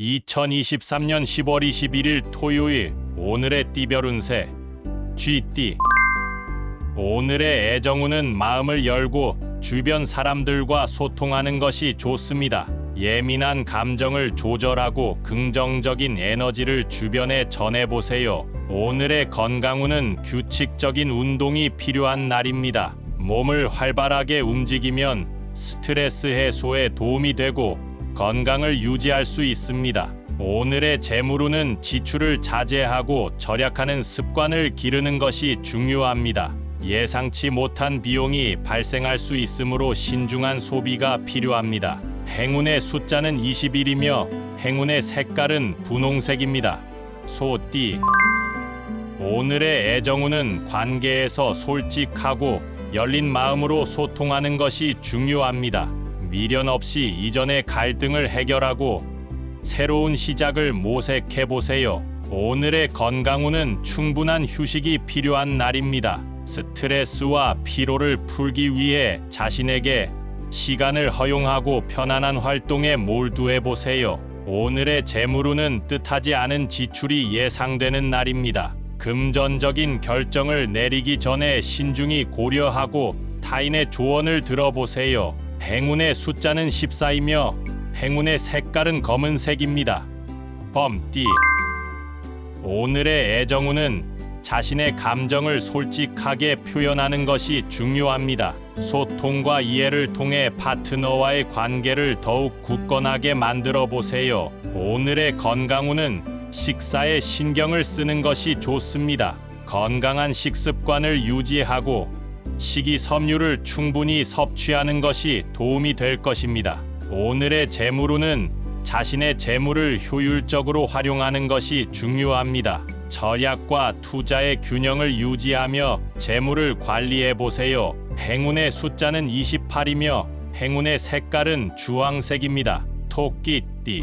2023년 10월 21일 토요일. 오늘의 띠별 운세 쥐띠. 오늘의 애정운은 마음을 열고 주변 사람들과 소통하는 것이 좋습니다. 예민한 감정을 조절하고 긍정적인 에너지를 주변에 전해보세요. 오늘의 건강운은 규칙적인 운동이 필요한 날입니다. 몸을 활발하게 움직이면 스트레스 해소에 도움이 되고 건강을 유지할 수 있습니다. 오늘의 재물운은 지출을 자제하고 절약하는 습관을 기르는 것이 중요합니다. 예상치 못한 비용이 발생할 수 있으므로 신중한 소비가 필요합니다. 행운의 숫자는 21이며 행운의 색깔은 분홍색입니다. 소띠. 오늘의 애정운은 관계에서 솔직하고 열린 마음으로 소통하는 것이 중요합니다. 미련 없이 이전의 갈등을 해결하고 새로운 시작을 모색해보세요. 오늘의 건강운은 충분한 휴식이 필요한 날입니다. 스트레스와 피로를 풀기 위해 자신에게 시간을 허용하고 편안한 활동에 몰두해보세요. 오늘의 재물운은 뜻하지 않은 지출이 예상되는 날입니다. 금전적인 결정을 내리기 전에 신중히 고려하고 타인의 조언을 들어보세요. 행운의 숫자는 14이며 행운의 색깔은 검은색입니다. 범띠. 오늘의 애정운은 자신의 감정을 솔직하게 표현하는 것이 중요합니다. 소통과 이해를 통해 파트너와의 관계를 더욱 굳건하게 만들어 보세요. 오늘의 건강운은 식사에 신경을 쓰는 것이 좋습니다. 건강한 식습관을 유지하고 식이섬유를 충분히 섭취하는 것이 도움이 될 것입니다. 오늘의 재물운은 자신의 재물을 효율적으로 활용하는 것이 중요합니다. 절약과 투자의 균형을 유지하며 재물을 관리해 보세요. 행운의 숫자는 28이며 행운의 색깔은 주황색입니다. 토끼띠.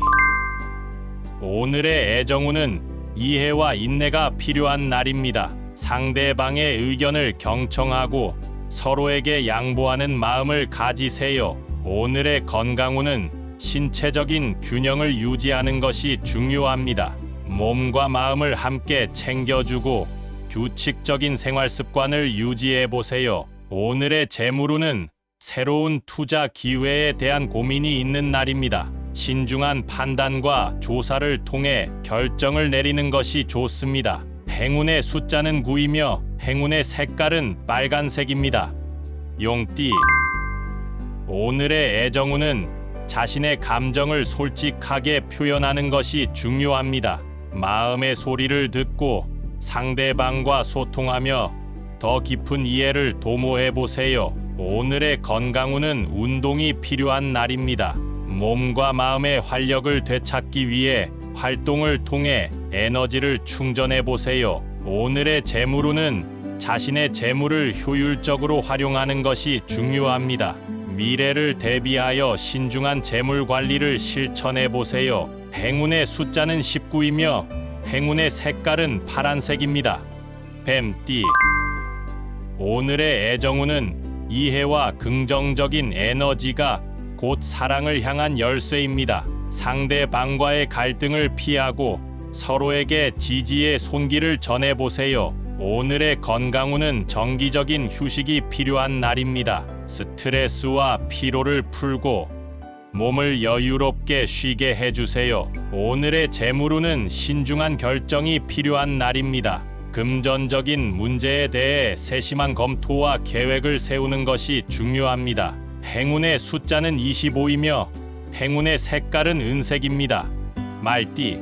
오늘의 애정운은 이해와 인내가 필요한 날입니다. 상대방의 의견을 경청하고 서로에게 양보하는 마음을 가지세요. 오늘의 건강운은 신체적인 균형을 유지하는 것이 중요합니다. 몸과 마음을 함께 챙겨주고 규칙적인 생활 습관을 유지해 보세요. 오늘의 재물운은 새로운 투자 기회에 대한 고민이 있는 날입니다. 신중한 판단과 조사를 통해 결정을 내리는 것이 좋습니다. 행운의 숫자는 9이며 행운의 색깔은 빨간색입니다. 용띠. 오늘의 애정운은 자신의 감정을 솔직하게 표현하는 것이 중요합니다. 마음의 소리를 듣고 상대방과 소통하며 더 깊은 이해를 도모해 보세요. 오늘의 건강운은 운동이 필요한 날입니다. 몸과 마음의 활력을 되찾기 위해 활동을 통해 에너지를 충전해 보세요. 오늘의 재물운은 자신의 재물을 효율적으로 활용하는 것이 중요합니다. 미래를 대비하여 신중한 재물 관리를 실천해 보세요. 행운의 숫자는 19이며 행운의 색깔은 파란색입니다. 뱀띠. 오늘의 애정운은 이해와 긍정적인 에너지가 곧 사랑을 향한 열쇠입니다. 상대방과의 갈등을 피하고 서로에게 지지의 손길을 전해보세요. 오늘의 건강운은 정기적인 휴식이 필요한 날입니다. 스트레스와 피로를 풀고 몸을 여유롭게 쉬게 해주세요. 오늘의 재물운은 신중한 결정이 필요한 날입니다. 금전적인 문제에 대해 세심한 검토와 계획을 세우는 것이 중요합니다. 행운의 숫자는 25이며 행운의 색깔은 은색입니다. 말띠.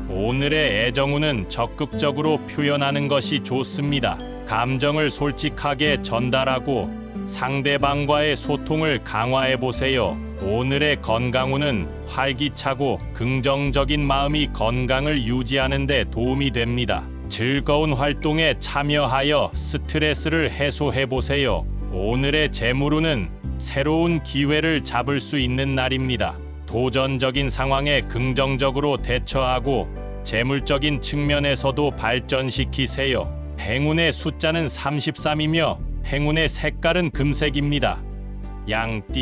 오늘의 애정운은 적극적으로 표현하는 것이 좋습니다. 감정을 솔직하게 전달하고 상대방과의 소통을 강화해 보세요. 오늘의 건강운은 활기차고 긍정적인 마음이 건강을 유지하는 데 도움이 됩니다. 즐거운 활동에 참여하여 스트레스를 해소해 보세요. 오늘의 재물운은 새로운 기회를 잡을 수 있는 날입니다. 도전적인 상황에 긍정적으로 대처하고 재물적인 측면에서도 발전시키세요. 행운의 숫자는 33이며 행운의 색깔은 금색입니다. 양띠.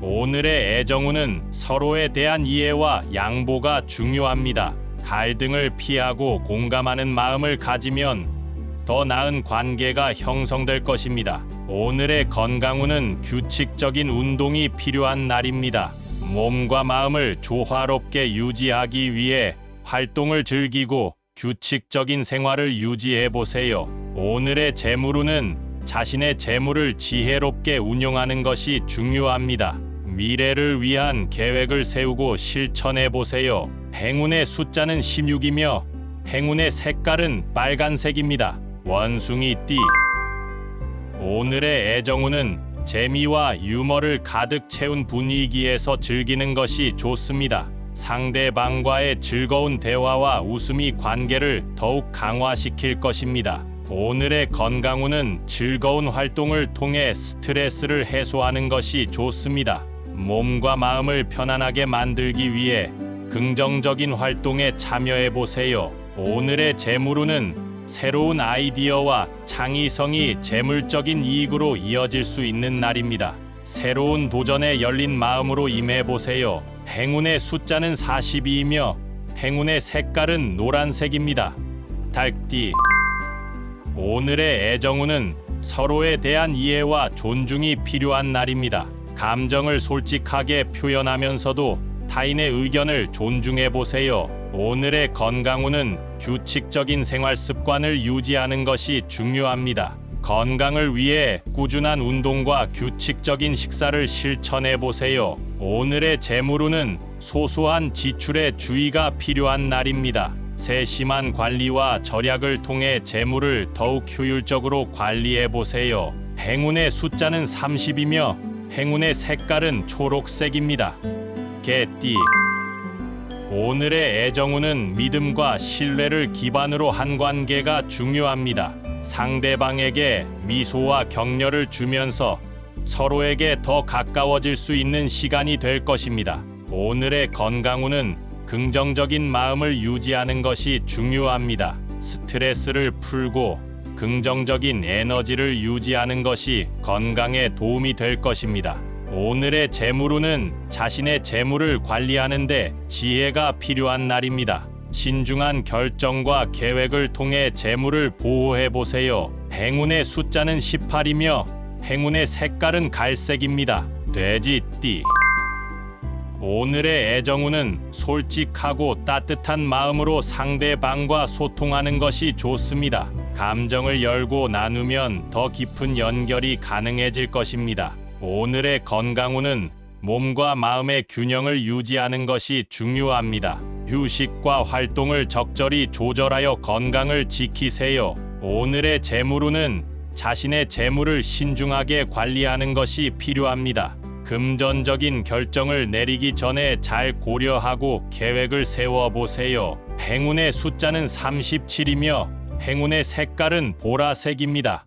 오늘의 애정운은 서로에 대한 이해와 양보가 중요합니다. 갈등을 피하고 공감하는 마음을 가지면 더 나은 관계가 형성될 것입니다. 오늘의 건강운은 규칙적인 운동이 필요한 날입니다. 몸과 마음을 조화롭게 유지하기 위해 활동을 즐기고 규칙적인 생활을 유지해 보세요. 오늘의 재물운은 자신의 재물을 지혜롭게 운용하는 것이 중요합니다. 미래를 위한 계획을 세우고 실천해 보세요. 행운의 숫자는 16이며 행운의 색깔은 빨간색입니다. 원숭이 띠. 오늘의 애정운은 재미와 유머를 가득 채운 분위기에서 즐기는 것이 좋습니다. 상대방과의 즐거운 대화와 웃음이 관계를 더욱 강화시킬 것입니다. 오늘의 건강운은 즐거운 활동을 통해 스트레스를 해소하는 것이 좋습니다. 몸과 마음을 편안하게 만들기 위해 긍정적인 활동에 참여해 보세요. 오늘의 재물운은 새로운 아이디어와 창의성이 재물적인 이익으로 이어질 수 있는 날입니다. 새로운 도전에 열린 마음으로 임해 보세요. 행운의 숫자는 42이며 행운의 색깔은 노란색입니다. 닭띠. 오늘의 애정운은 서로에 대한 이해와 존중이 필요한 날입니다. 감정을 솔직하게 표현하면서도 타인의 의견을 존중해 보세요. 오늘의 건강운은 규칙적인 생활 습관을 유지하는 것이 중요합니다. 건강을 위해 꾸준한 운동과 규칙적인 식사를 실천해 보세요. 오늘의 재물운은 소소한 지출에 주의가 필요한 날입니다. 세심한 관리와 절약을 통해 재물을 더욱 효율적으로 관리해 보세요. 행운의 숫자는 30이며 행운의 색깔은 초록색입니다. 개띠. 오늘의 애정운은 믿음과 신뢰를 기반으로 한 관계가 중요합니다. 상대방에게 미소와 격려를 주면서 서로에게 더 가까워질 수 있는 시간이 될 것입니다. 오늘의 건강운은 긍정적인 마음을 유지하는 것이 중요합니다. 스트레스를 풀고 긍정적인 에너지를 유지하는 것이 건강에 도움이 될 것입니다. 오늘의 재물운은 자신의 재물을 관리하는 데 지혜가 필요한 날입니다. 신중한 결정과 계획을 통해 재물을 보호해 보세요. 행운의 숫자는 18이며 행운의 색깔은 갈색입니다. 돼지띠. 오늘의 애정운은 솔직하고 따뜻한 마음으로 상대방과 소통하는 것이 좋습니다. 감정을 열고 나누면 더 깊은 연결이 가능해질 것입니다. 오늘의 건강운은 몸과 마음의 균형을 유지하는 것이 중요합니다. 휴식과 활동을 적절히 조절하여 건강을 지키세요. 오늘의 재물운은 자신의 재물을 신중하게 관리하는 것이 필요합니다. 금전적인 결정을 내리기 전에 잘 고려하고 계획을 세워보세요. 행운의 숫자는 37이며 행운의 색깔은 보라색입니다.